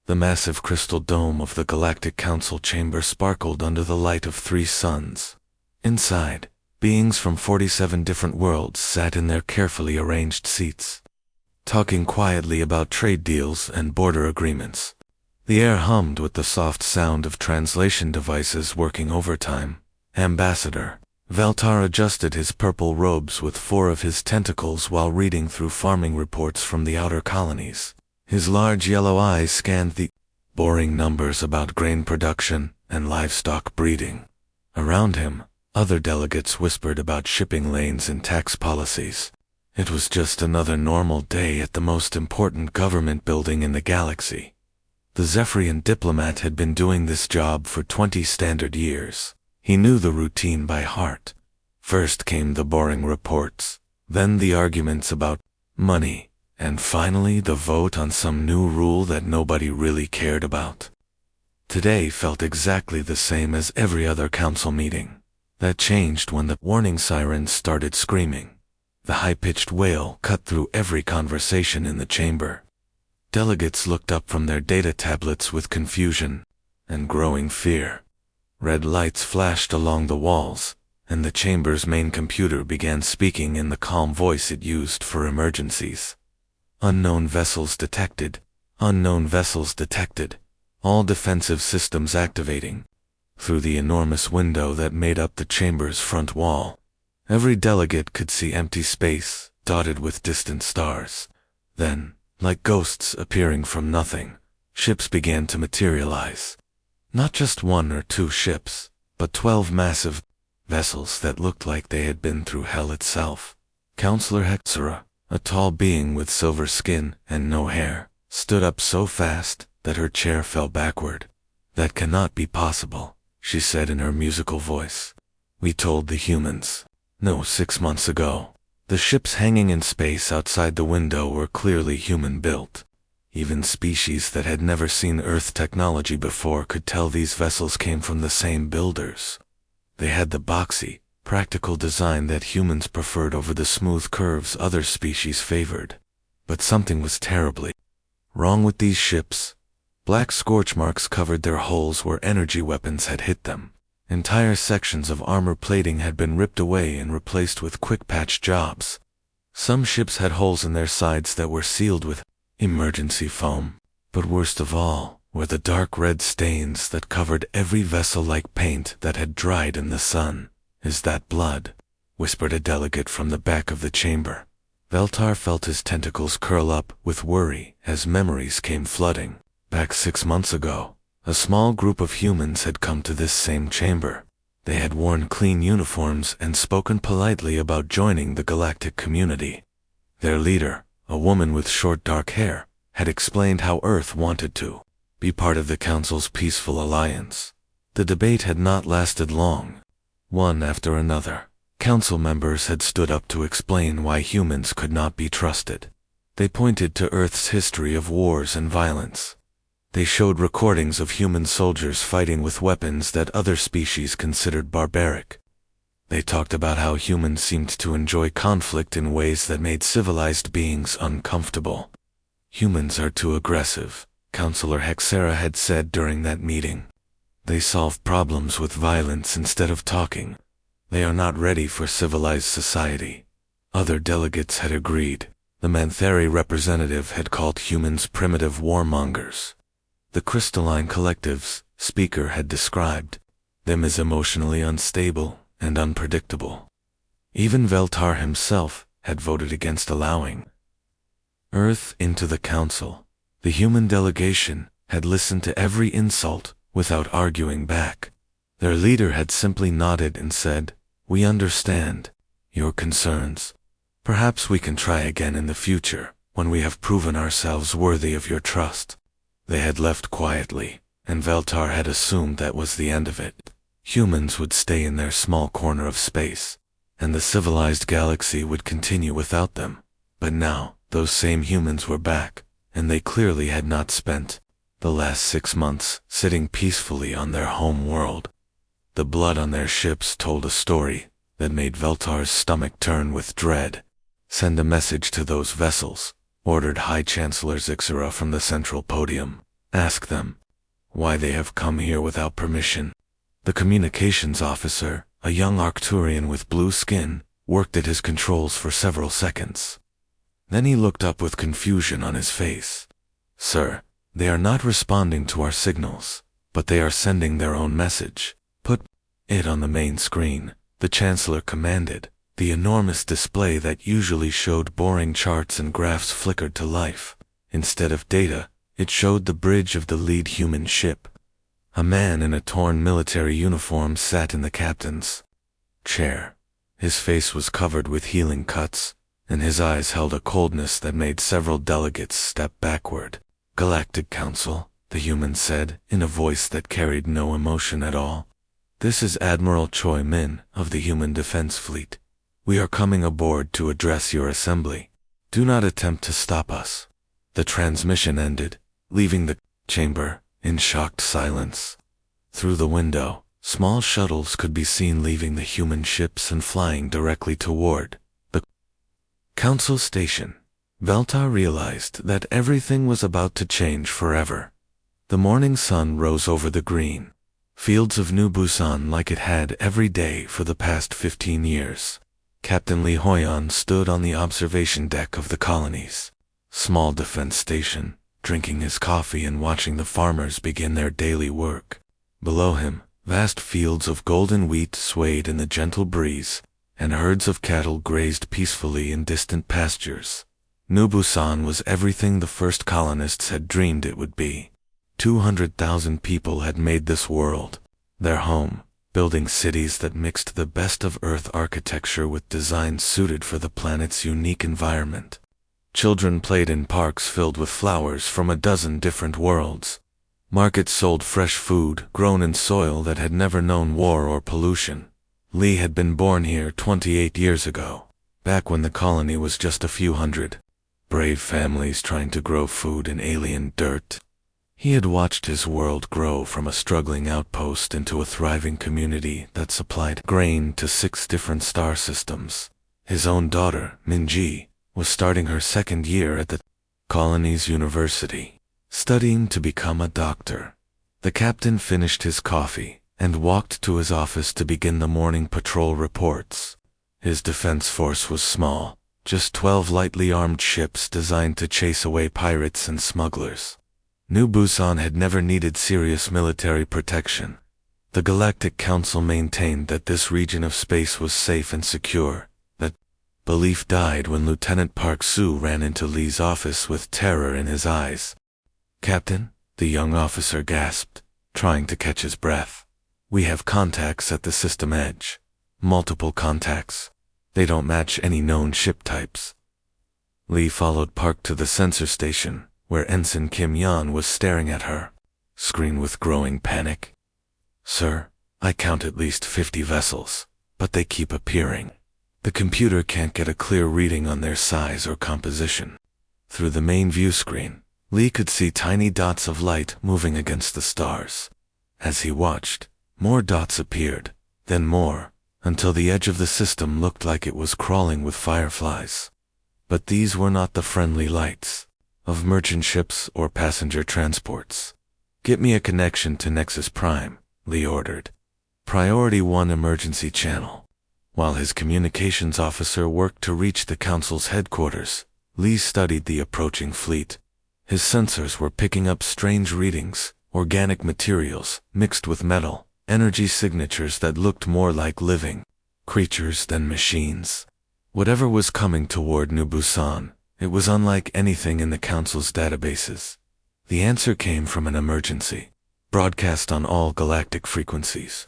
The massive crystal dome of the Galactic Council chamber sparkled under the light of 3 suns. Inside, beings from 47 different worlds sat in their carefully arranged seats, talking quietly about trade deals and border agreements. The air hummed with the soft sound of translation devices working overtime. Ambassador Veltar adjusted his purple robes with 4 of his tentacles while reading through farming reports from the outer colonies. His large yellow eyes scanned the boring numbers about grain production and livestock breeding. Around him, other delegates whispered about shipping lanes and tax policies. It was just another normal day at the most important government building in the galaxy. The Zephyrian diplomat had been doing this job for 20 standard years. He knew the routine by heart. First came the boring reports, then the arguments about money, and finally the vote on some new rule that nobody really cared about. Today felt exactly the same as every other council meeting. That changed when the warning sirens started screaming. The high-pitched wail cut through every conversation in the chamber. Delegates looked up from their data tablets with confusion and growing fear. Red lights flashed along the walls, and the chamber's main computer began speaking in the calm voice it used for emergencies. Unknown vessels detected. Unknown vessels detected. All defensive systems activating. Through the enormous window that made up the chamber's front wall, every delegate could see empty space, dotted with distant stars. Then, like ghosts appearing from nothing, ships began to materialize. Not just 1 or 2 ships, but 12 massive vessels that looked like they had been through hell itself. Counselor Hexera, a tall being with silver skin and no hair, stood up so fast that her chair fell backward. "That cannot be possible," she said in her musical voice. "We told the humans. No, 6 months ago. The ships hanging in space outside the window were clearly human-built. Even species that had never seen Earth technology before could tell these vessels came from the same builders. They had the boxy, practical design that humans preferred over the smooth curves other species favored. But something was terribly wrong with these ships. Black scorch marks covered their hulls where energy weapons had hit them. Entire sections of armor plating had been ripped away and replaced with quick-patch jobs. Some ships had holes in their sides that were sealed with emergency foam. But worst of all were the dark red stains that covered every vessel like paint that had dried in the sun. "Is that blood?" whispered a delegate from the back of the chamber. Veltar felt his tentacles curl up with worry as memories came flooding. Back 6 months ago, a small group of humans had come to this same chamber. They had worn clean uniforms and spoken politely about joining the galactic community. Their leader, a woman with short dark hair, had explained how Earth wanted to be part of the Council's peaceful alliance. The debate had not lasted long. One after another, Council members had stood up to explain why humans could not be trusted. They pointed to Earth's history of wars and violence. They showed recordings of human soldiers fighting with weapons that other species considered barbaric. They talked about how humans seemed to enjoy conflict in ways that made civilized beings uncomfortable. "Humans are too aggressive," Counselor Hexera had said during that meeting. "They solve problems with violence instead of talking. They are not ready for civilized society." Other delegates had agreed. The Manthari representative had called humans primitive warmongers. The crystalline collective's speaker had described them as emotionally unstable and unpredictable. Even Veltar himself had voted against allowing Earth into the Council. The human delegation had listened to every insult without arguing back. Their leader had simply nodded and said, "We understand your concerns. Perhaps we can try again in the future, when we have proven ourselves worthy of your trust." They had left quietly, and Veltar had assumed that was the end of it. Humans would stay in their small corner of space, and the civilized galaxy would continue without them. But now, those same humans were back, and they clearly had not spent the last 6 months sitting peacefully on their home world. The blood on their ships told a story that made Veltar's stomach turn with dread. "Send a message to those vessels," ordered High Chancellor Zixera from the central podium. Ask them why they have come here without permission. The communications officer, a young Arcturian with blue skin, worked at his controls for several seconds. Then he looked up with confusion on his face. Sir, they are not responding to our signals, but they are sending their own message. Put it on the main screen, the Chancellor commanded. The enormous display that usually showed boring charts and graphs flickered to life. Instead of data, it showed the bridge of the lead human ship. A man in a torn military uniform sat in the captain's chair. His face was covered with healing cuts, and his eyes held a coldness that made several delegates step backward. Galactic Council, the human said, in a voice that carried no emotion at all. This is Admiral Choi Min of the Human Defense Fleet. We are coming aboard to address your assembly. Do not attempt to stop us. The transmission ended, leaving the chamber in shocked silence. Through the window, small shuttles could be seen leaving the human ships and flying directly toward the Council Station. Velta realized that everything was about to change forever. The morning sun rose over the green fields of New Busan like it had every day for the past 15 years. Captain Li Hoyan stood on the observation deck of the colony's small defense station, drinking his coffee and watching the farmers begin their daily work. Below him, vast fields of golden wheat swayed in the gentle breeze, and herds of cattle grazed peacefully in distant pastures. New Busan was everything the first colonists had dreamed it would be. 200,000 people had made this world their home, building cities that mixed the best of Earth architecture with designs suited for the planet's unique environment. Children played in parks filled with flowers from a dozen different worlds. Markets sold fresh food grown in soil that had never known war or pollution. Lee had been born here 28 years ago, back when the colony was just a few hundred brave families trying to grow food in alien dirt. He had watched his world grow from a struggling outpost into a thriving community that supplied grain to 6 different star systems. His own daughter, Minji, was starting her second year at the colony's university, studying to become a doctor. The captain finished his coffee and walked to his office to begin the morning patrol reports. His defense force was small, just 12 lightly armed ships designed to chase away pirates and smugglers. New Busan had never needed serious military protection. The Galactic Council maintained that this region of space was safe and secure. That belief died when Lieutenant Park Soo ran into Lee's office with terror in his eyes. "Captain," the young officer gasped, trying to catch his breath. "We have contacts at the system edge. Multiple contacts. They don't match any known ship types." Lee followed Park to the sensor station, where Ensign Kim Yan was staring at her screen with growing panic. "Sir, I count at least 50 vessels, but they keep appearing. The computer can't get a clear reading on their size or composition." Through the main view screen, Lee could see tiny dots of light moving against the stars. As he watched, more dots appeared, then more, until the edge of the system looked like it was crawling with fireflies. But these were not the friendly lights of merchant ships or passenger transports. "Get me a connection to Nexus Prime," Lee ordered. "Priority 1 emergency channel." While his communications officer worked to reach the Council's headquarters, Lee studied the approaching fleet. His sensors were picking up strange readings, organic materials mixed with metal, energy signatures that looked more like living creatures than machines. Whatever was coming toward New Busan, it was unlike anything in the Council's databases. The answer came from an emergency, broadcast on all galactic frequencies.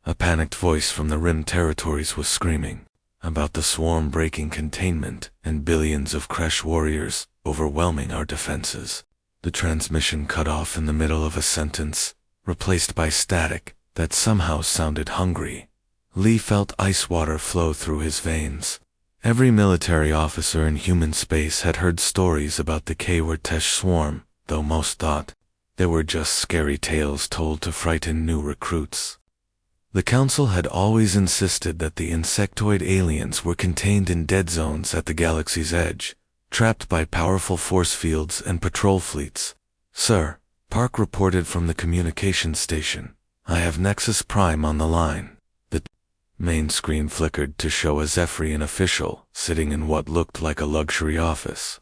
A panicked voice from the Rim territories was screaming about the swarm breaking containment and billions of Kresh warriors overwhelming our defenses. The transmission cut off in the middle of a sentence, replaced by static that somehow sounded hungry. Lee felt ice water flow through his veins. Every military officer in human space had heard stories about the Kwartesh swarm, though most thought they were just scary tales told to frighten new recruits. The Council had always insisted that the insectoid aliens were contained in dead zones at the galaxy's edge, trapped by powerful force fields and patrol fleets. "Sir," Park reported from the communications station. I have Nexus Prime on the line. The main screen flickered to show a Zephyrian official sitting in what looked like a luxury office.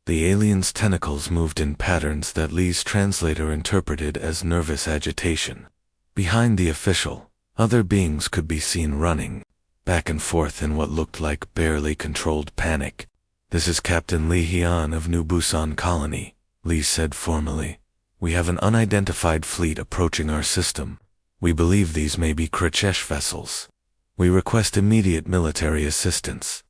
The alien's tentacles moved in patterns that Lee's translator interpreted as nervous agitation. Behind the official, other beings could be seen running back and forth in what looked like barely controlled panic. This is Captain Lee Hyun of New Busan Colony, Lee said formally. We have an unidentified fleet approaching our system. We believe these may be Krachesh vessels. We request immediate military assistance.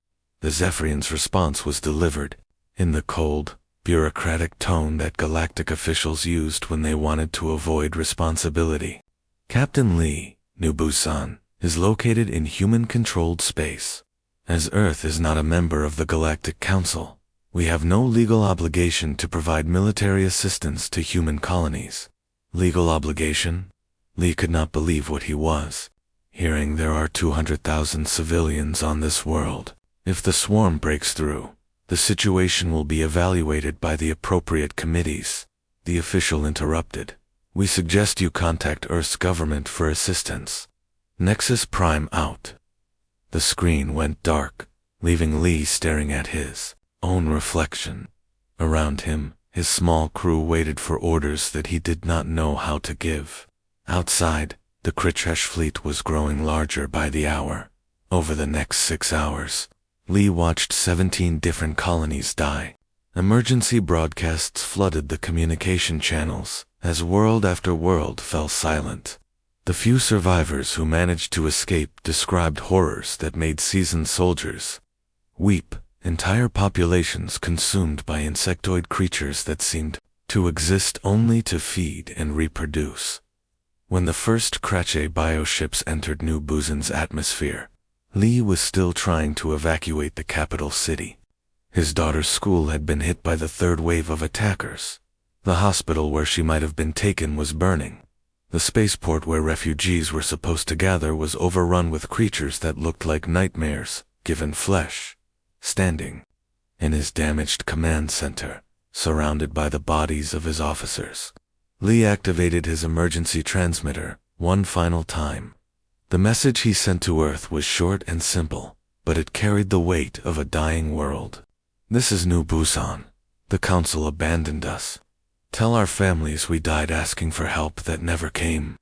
The Zephyrian's response was delivered in the cold, bureaucratic tone that galactic officials used when they wanted to avoid responsibility. Captain Lee, New Busan, is located in human-controlled space. As Earth is not a member of the Galactic Council, we have no legal obligation to provide military assistance to human colonies. Legal obligation? Lee could not believe what he was hearing. There are 200,000 civilians on this world. If the swarm breaks through, the situation will be evaluated by the appropriate committees. The official interrupted. We suggest you contact Earth's government for assistance. Nexus Prime out. The screen went dark, leaving Lee staring at his own reflection. Around him, his small crew waited for orders that he did not know how to give. Outside, the Krachesh fleet was growing larger by the hour. Over the next 6 hours, Lee watched 17 different colonies die. Emergency broadcasts flooded the communication channels as world after world fell silent. The few survivors who managed to escape described horrors that made seasoned soldiers weep. Entire populations consumed by insectoid creatures that seemed to exist only to feed and reproduce. When the first Krache bioships entered New Busan's atmosphere, Lee was still trying to evacuate the capital city. His daughter's school had been hit by the third wave of attackers. The hospital where she might have been taken was burning. The spaceport where refugees were supposed to gather was overrun with creatures that looked like nightmares, given flesh. Standing in his damaged command center, surrounded by the bodies of his officers, Lee activated his emergency transmitter one final time. The message he sent to Earth was short and simple, but it carried the weight of a dying world. This is New Busan. The Council abandoned us. Tell our families we died asking for help that never came.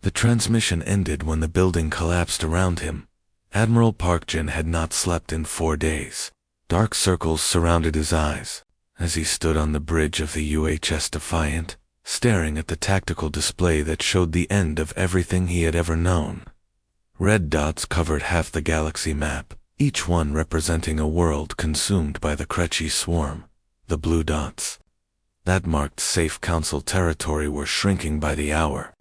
The transmission ended when the building collapsed around him. Admiral Park Jin had not slept in 4 days. Dark circles surrounded his eyes as he stood on the bridge of the UHS Defiant, staring at the tactical display that showed the end of everything he had ever known. Red dots covered half the galaxy map, each one representing a world consumed by the Krache swarm. The blue dots that marked safe Council territory were shrinking by the hour.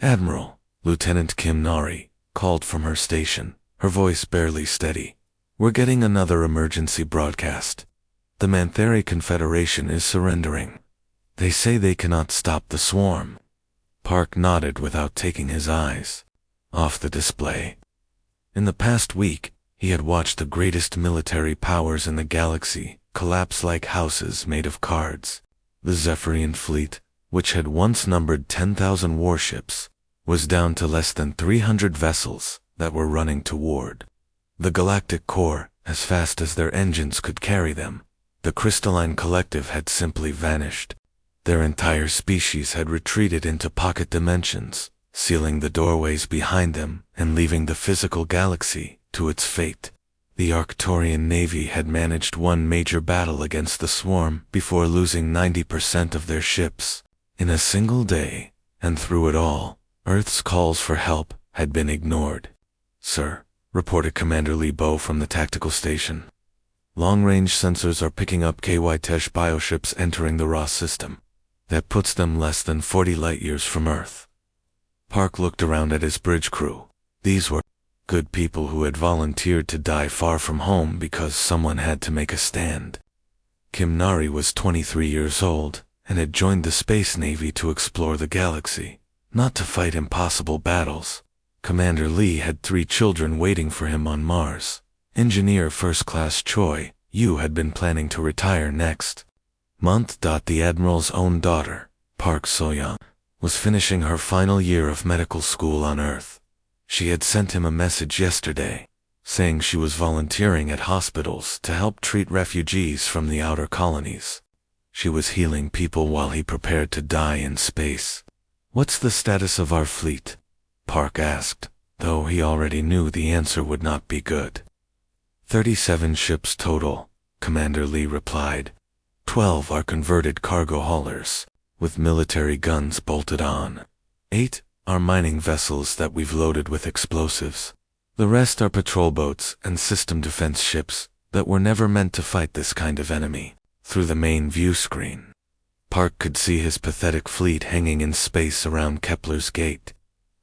Admiral, Lieutenant Kim Nari called from her station, her voice barely steady. We're getting another emergency broadcast. The Mantheri Confederation is surrendering. They say they cannot stop the swarm. Park nodded without taking his eyes off the display. In the past week, he had watched the greatest military powers in the galaxy collapse like houses made of cards. The Zephyrian fleet, which had once numbered 10,000 warships, was down to less than 300 vessels that were running toward the Galactic core as fast as their engines could carry them. The crystalline collective had simply vanished. Their entire species had retreated into pocket dimensions, sealing the doorways behind them and leaving the physical galaxy to its fate. The Arcturian Navy had managed one major battle against the swarm before losing 90% of their ships in a single day, and through it all, Earth's calls for help had been ignored. Sir, reported Commander Lee Bo from the tactical station. Long-range sensors are picking up KY-Tesh bioships entering the Ross system. That puts them less than 40 light-years from Earth. Park looked around at his bridge crew. These were good people who had volunteered to die far from home because someone had to make a stand. Kim Nari was 23 years old and had joined the Space Navy to explore the galaxy, not to fight impossible battles. Commander Lee had 3 children waiting for him on Mars. Engineer First Class Choi Yu had been planning to retire next month. The Admiral's own daughter, Park So-young, was finishing her final year of medical school on Earth. She had sent him a message yesterday, saying she was volunteering at hospitals to help treat refugees from the outer colonies. She was healing people while he prepared to die in space. "What's the status of our fleet?" Park asked, though he already knew the answer would not be good. 37 ships total, Commander Lee replied. 12 are converted cargo haulers, with military guns bolted on. 8 are mining vessels that we've loaded with explosives. The rest are patrol boats and system defense ships that were never meant to fight this kind of enemy. Through the main view screen, Park could see his pathetic fleet hanging in space around Kepler's Gate,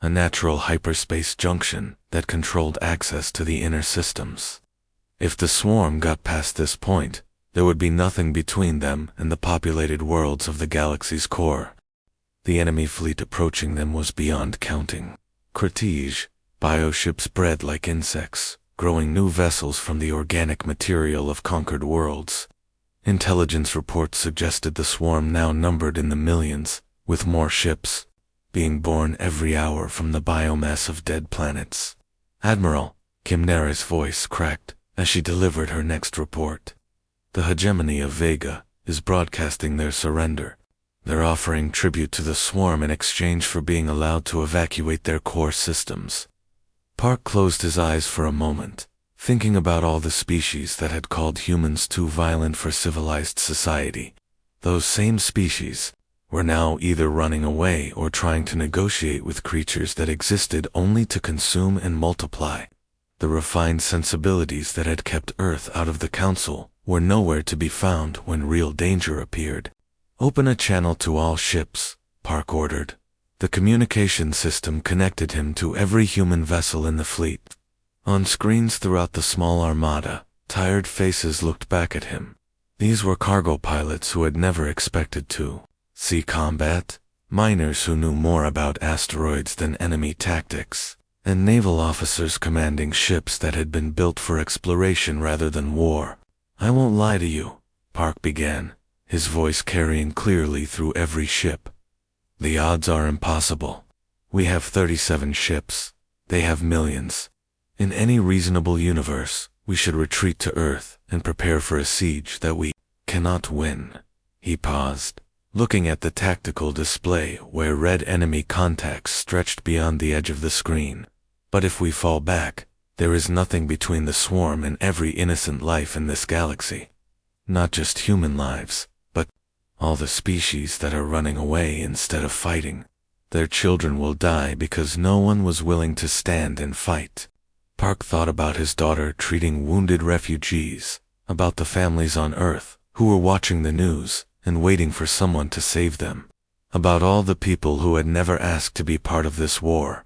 a natural hyperspace junction that controlled access to the inner systems. If the swarm got past this point, there would be nothing between them and the populated worlds of the galaxy's core. The enemy fleet approaching them was beyond counting. Cortege, bioships bred like insects, growing new vessels from the organic material of conquered worlds. Intelligence reports suggested the swarm now numbered in the millions, with more ships being born every hour from the biomass of dead planets. "Admiral," Kim Nara's voice cracked as she delivered her next report. "The hegemony of Vega is broadcasting their surrender. They're offering tribute to the swarm in exchange for being allowed to evacuate their core systems." Park closed his eyes for a moment, thinking about all the species that had called humans too violent for civilized society. Those same species were now either running away or trying to negotiate with creatures that existed only to consume and multiply. The refined sensibilities that had kept Earth out of the Council were nowhere to be found when real danger appeared. "Open a channel to all ships," Park ordered. The communication system connected him to every human vessel in the fleet. On screens throughout the small armada, tired faces looked back at him. These were cargo pilots who had never expected to see combat, miners who knew more about asteroids than enemy tactics, and naval officers commanding ships that had been built for exploration rather than war. "I won't lie to you," Park began, his voice carrying clearly through every ship. "The odds are impossible. We have 37 ships. They have millions. In any reasonable universe, we should retreat to Earth and prepare for a siege that we cannot win." He paused, looking at the tactical display where red enemy contacts stretched beyond the edge of the screen. "But if we fall back, there is nothing between the swarm and every innocent life in this galaxy. Not just human lives, but all the species that are running away instead of fighting. Their children will die because no one was willing to stand and fight." Park thought about his daughter treating wounded refugees, about the families on Earth who were watching the news and waiting for someone to save them, about all the people who had never asked to be part of this war.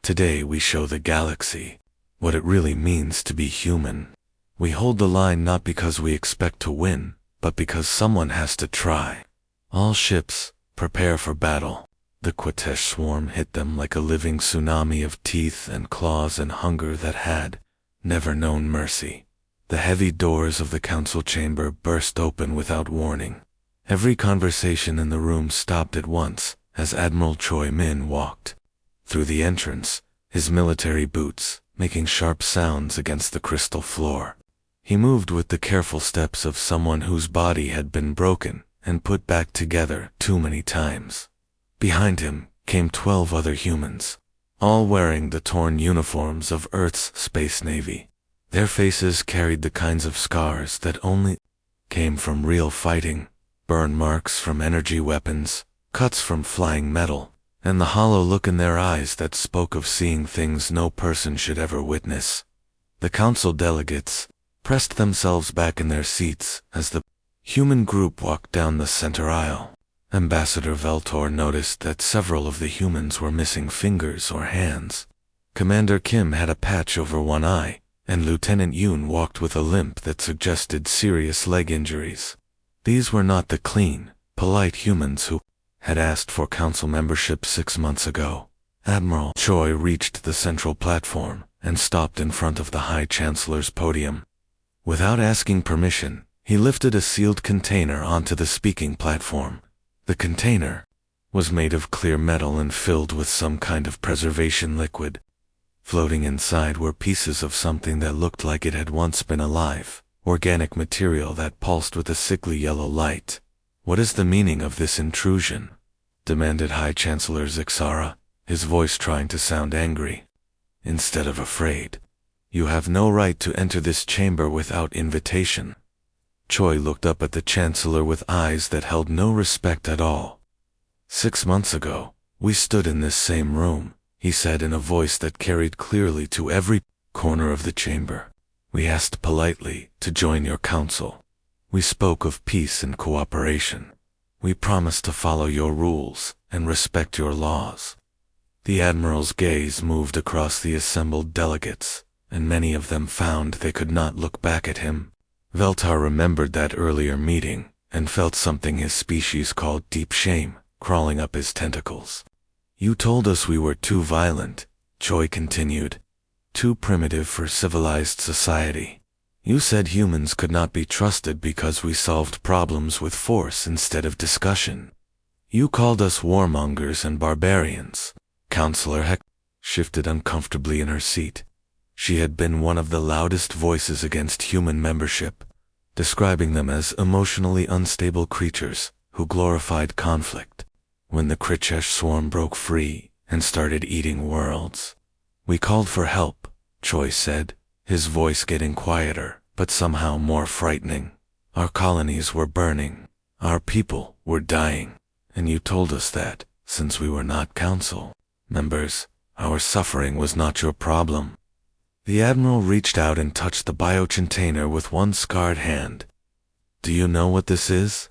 Today we show the galaxy what it really means to be human. We hold the line not because we expect to win, but because someone has to try. "All ships, prepare for battle." The Quatesh swarm hit them like a living tsunami of teeth and claws and hunger that had never known mercy. The heavy doors of the council chamber burst open without warning. Every conversation in the room stopped at once as Admiral Choi Min walked through the entrance, his military boots making sharp sounds against the crystal floor. He moved with the careful steps of someone whose body had been broken and put back together too many times. Behind him came 12 other humans, all wearing the torn uniforms of Earth's space navy. Their faces carried the kinds of scars that only came from real fighting, burn marks from energy weapons, cuts from flying metal, and the hollow look in their eyes that spoke of seeing things no person should ever witness. The council delegates pressed themselves back in their seats as the human group walked down the center aisle. Ambassador Veltor noticed that several of the humans were missing fingers or hands. Commander Kim had a patch over one eye, and Lieutenant Yoon walked with a limp that suggested serious leg injuries. These were not the clean, polite humans who had asked for council membership 6 months ago. Admiral Choi reached the central platform and stopped in front of the High Chancellor's podium. Without asking permission, he lifted a sealed container onto the speaking platform. The container was made of clear metal and filled with some kind of preservation liquid. Floating inside were pieces of something that looked like it had once been alive, organic material that pulsed with a sickly yellow light. "What is the meaning of this intrusion?" demanded High Chancellor Zixara, his voice trying to sound angry, instead of afraid. "You have no right to enter this chamber without invitation." Choi looked up at the Chancellor with eyes that held no respect at all. "6 months ago, we stood in this same room," he said in a voice that carried clearly to every corner of the chamber. "We asked politely to join your council. We spoke of peace and cooperation. We promised to follow your rules and respect your laws." The Admiral's gaze moved across the assembled delegates, and many of them found they could not look back at him. Veltar remembered that earlier meeting and felt something his species called deep shame crawling up his tentacles. "You told us we were too violent," Choi continued, "too primitive for civilized society. You said humans could not be trusted because we solved problems with force instead of discussion. You called us warmongers and barbarians." Counselor Heck shifted uncomfortably in her seat. She had been one of the loudest voices against human membership, describing them as emotionally unstable creatures who glorified conflict. "When the Krichesh swarm broke free and started eating worlds, we called for help," Choi said, his voice getting quieter, but somehow more frightening. "Our colonies were burning. Our people were dying. And you told us that, since we were not council members, our suffering was not your problem." The Admiral reached out and touched the biocontainer with one scarred hand. "Do you know what this is?"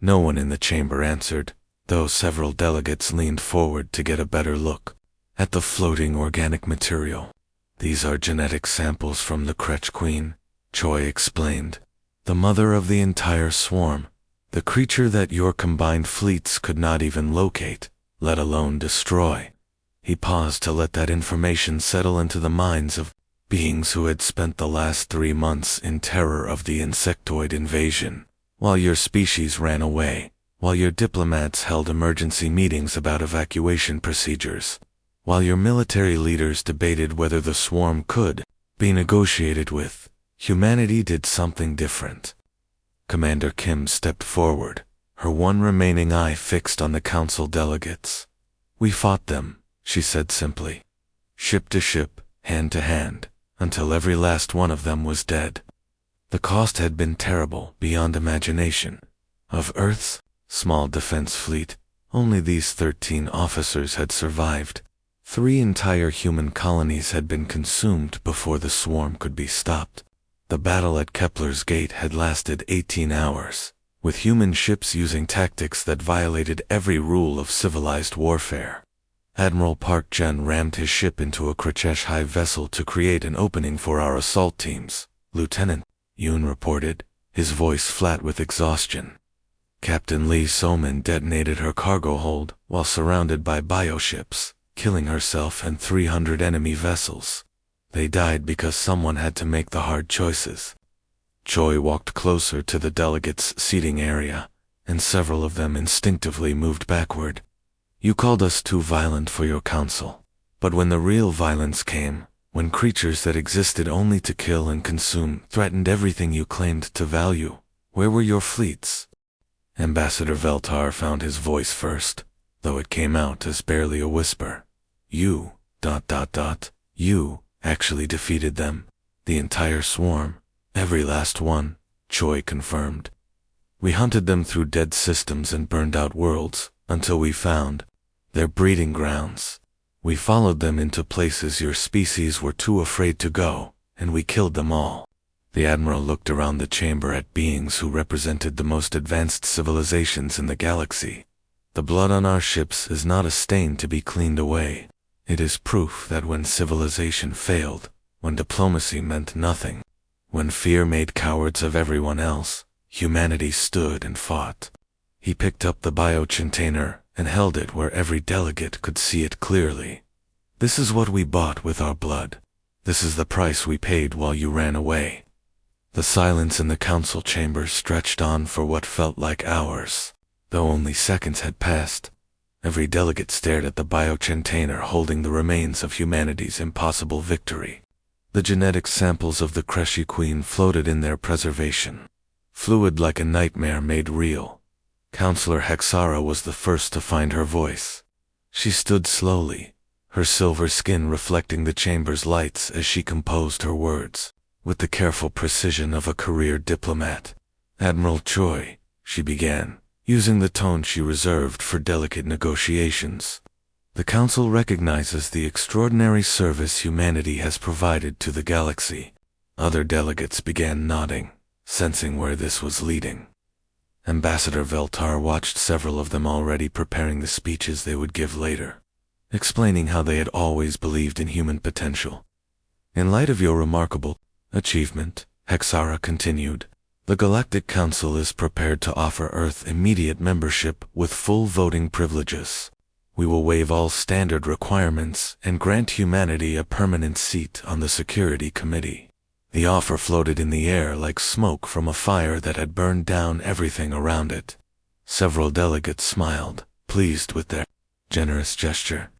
No one in the chamber answered, though several delegates leaned forward to get a better look at the floating organic material. "These are genetic samples from the Kretch Queen," Choi explained, "the mother of the entire swarm, the creature that your combined fleets could not even locate, let alone destroy." He paused to let that information settle into the minds of beings who had spent the last 3 months in terror of the insectoid invasion, while your species ran away, while your diplomats held emergency meetings about evacuation procedures, while your military leaders debated whether the swarm could be negotiated with. Humanity did something different. Commander Kim stepped forward, her one remaining eye fixed on the council delegates. "We fought them," she said simply. "Ship to ship, hand to hand, until every last one of them was dead. The cost had been terrible beyond imagination. Of Earth's small defense fleet, only these 13 officers had survived. 3 entire human colonies had been consumed before the swarm could be stopped. The battle at Kepler's Gate had lasted 18 hours, with human ships using tactics that violated every rule of civilized warfare. Admiral Park Jen rammed his ship into a Krichesh High vessel to create an opening for our assault teams," Lieutenant Yoon reported, his voice flat with exhaustion. "Captain Lee Soman detonated her cargo hold while surrounded by bioships, killing herself and 300 enemy vessels. They died because someone had to make the hard choices." Choi walked closer to the delegates' seating area, and several of them instinctively moved backward. "You called us too violent for your council. But when the real violence came, when creatures that existed only to kill and consume threatened everything you claimed to value, where were your fleets?" Ambassador Veltar found his voice first, though it came out as barely a whisper. "You, you actually defeated them. The entire swarm, every last one," Choi confirmed. "We hunted them through dead systems and burned out worlds, until we found their breeding grounds. We followed them into places your species were too afraid to go, and we killed them all." The Admiral looked around the chamber at beings who represented the most advanced civilizations in the galaxy. "The blood on our ships is not a stain to be cleaned away. It is proof that when civilization failed, when diplomacy meant nothing, when fear made cowards of everyone else, humanity stood and fought." He picked up the biocontainer and held it where every delegate could see it clearly. "This is what we bought with our blood. This is the price we paid while you ran away." The silence in the council chamber stretched on for what felt like hours, though only seconds had passed. Every delegate stared at the biocontainer holding the remains of humanity's impossible victory. The genetic samples of the Kreshi Queen floated in their preservation, fluid like a nightmare made real. Counselor Hexara was the first to find her voice. She stood slowly, her silver skin reflecting the chamber's lights as she composed her words, with the careful precision of a career diplomat. "Admiral Choi," she began, using the tone she reserved for delicate negotiations. "The Council recognizes the extraordinary service humanity has provided to the galaxy." Other delegates began nodding, sensing where this was leading. Ambassador Veltar watched several of them already preparing the speeches they would give later, explaining how they had always believed in human potential. "In light of your remarkable achievement," Hexara continued, "the Galactic Council is prepared to offer Earth immediate membership with full voting privileges. We will waive all standard requirements and grant humanity a permanent seat on the Security Committee." The offer floated in the air like smoke from a fire that had burned down everything around it. Several delegates smiled, pleased with their generous gesture.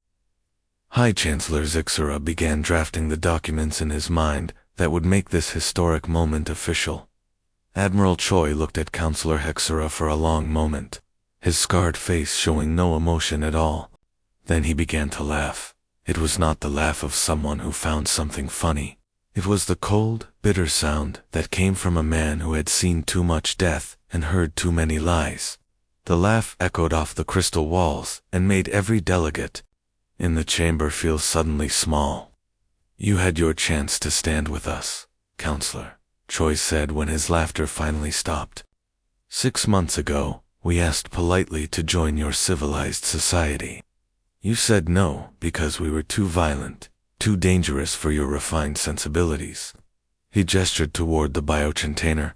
High Chancellor Zixara began drafting the documents in his mind that would make this historic moment official. Admiral Choi looked at Counselor Hexara for a long moment, his scarred face showing no emotion at all. Then he began to laugh. It was not the laugh of someone who found something funny. It was the cold, bitter sound that came from a man who had seen too much death and heard too many lies. The laugh echoed off the crystal walls and made every delegate in the chamber feel suddenly small. "You had your chance to stand with us, Counselor," Choi said when his laughter finally stopped. "6 months ago, we asked politely to join your civilized society. You said no because we were too violent, too dangerous for your refined sensibilities." He gestured toward the biocontainer.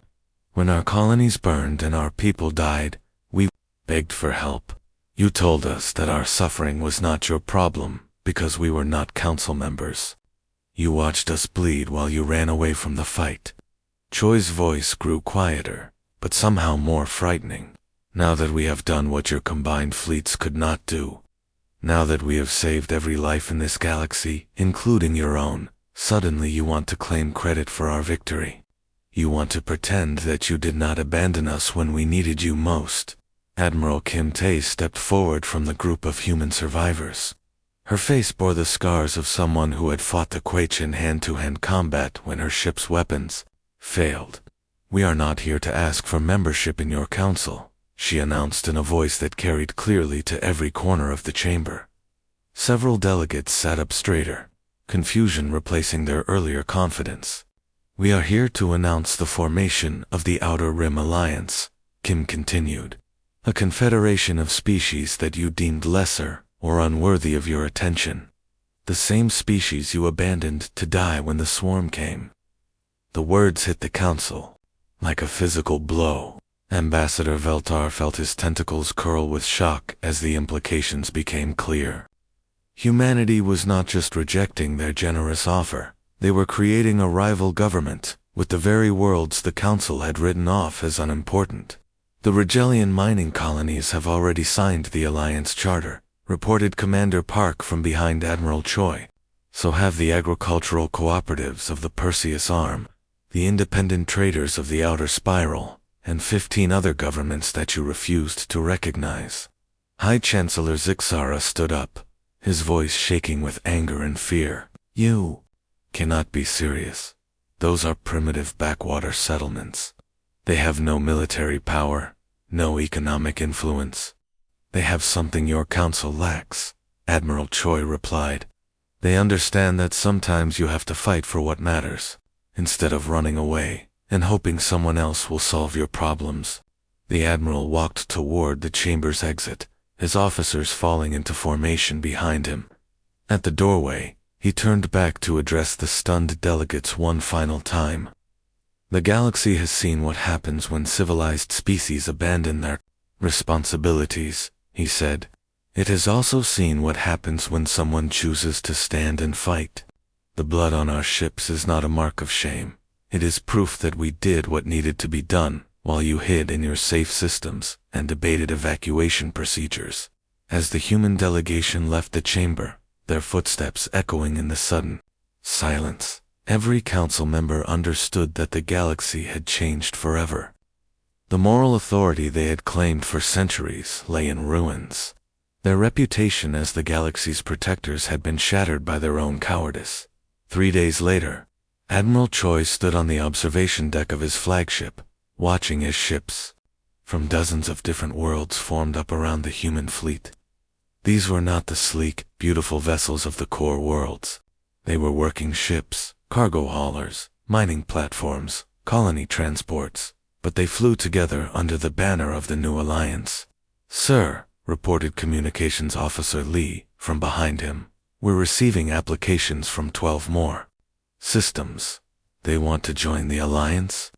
"When our colonies burned and our people died, we begged for help. You told us that our suffering was not your problem because we were not council members. You watched us bleed while you ran away from the fight." Choi's voice grew quieter, but somehow more frightening. "Now that we have done what your combined fleets could not do, now that we have saved every life in this galaxy, including your own, suddenly you want to claim credit for our victory. You want to pretend that you did not abandon us when we needed you most." Admiral Kim Tae stepped forward from the group of human survivors. Her face bore the scars of someone who had fought the Quech in hand-to-hand combat when her ship's weapons failed. "We are not here to ask for membership in your council," she announced in a voice that carried clearly to every corner of the chamber. Several delegates sat up straighter, confusion replacing their earlier confidence. "We are here to announce the formation of the Outer Rim Alliance," Kim continued, "a confederation of species that you deemed lesser or unworthy of your attention. The same species you abandoned to die when the swarm came." The words hit the council like a physical blow. Ambassador Veltar felt his tentacles curl with shock as the implications became clear. Humanity was not just rejecting their generous offer, they were creating a rival government with the very worlds the Council had written off as unimportant. "The Regellian mining colonies have already signed the Alliance Charter," reported Commander Park from behind Admiral Choi. "So have the agricultural cooperatives of the Perseus Arm, the independent traders of the Outer Spiral, and 15 other governments that you refused to recognize." High Chancellor Zixara stood up, his voice shaking with anger and fear. "You cannot be serious. Those are primitive backwater settlements. They have no military power, no economic influence. They have something your council lacks," Admiral Choi replied. "They understand that sometimes you have to fight for what matters, instead of running away and hoping someone else will solve your problems." The Admiral walked toward the chamber's exit, his officers falling into formation behind him. At the doorway, he turned back to address the stunned delegates one final time. "The galaxy has seen what happens when civilized species abandon their responsibilities," he said. "It has also seen what happens when someone chooses to stand and fight. The blood on our ships is not a mark of shame. It is proof that we did what needed to be done while you hid in your safe systems and debated evacuation procedures." As the human delegation left the chamber, their footsteps echoing in the sudden silence, every council member understood that the galaxy had changed forever. The moral authority they had claimed for centuries lay in ruins. Their reputation as the galaxy's protectors had been shattered by their own cowardice. 3 days later, Admiral Choi stood on the observation deck of his flagship, watching as ships from dozens of different worlds formed up around the human fleet. These were not the sleek, beautiful vessels of the core worlds. They were working ships, cargo haulers, mining platforms, colony transports, but they flew together under the banner of the new alliance. "Sir," reported Communications Officer Lee, from behind him, "we're receiving applications from 12 more systems. They want to join the alliance?"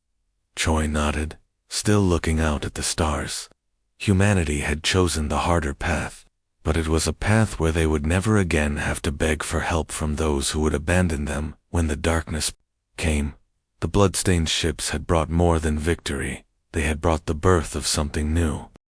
Choi nodded, still looking out at the stars. Humanity had chosen the harder path, but it was a path where they would never again have to beg for help from those who would abandon them when the darkness came. The bloodstained ships had brought more than victory. They had brought the birth of something new.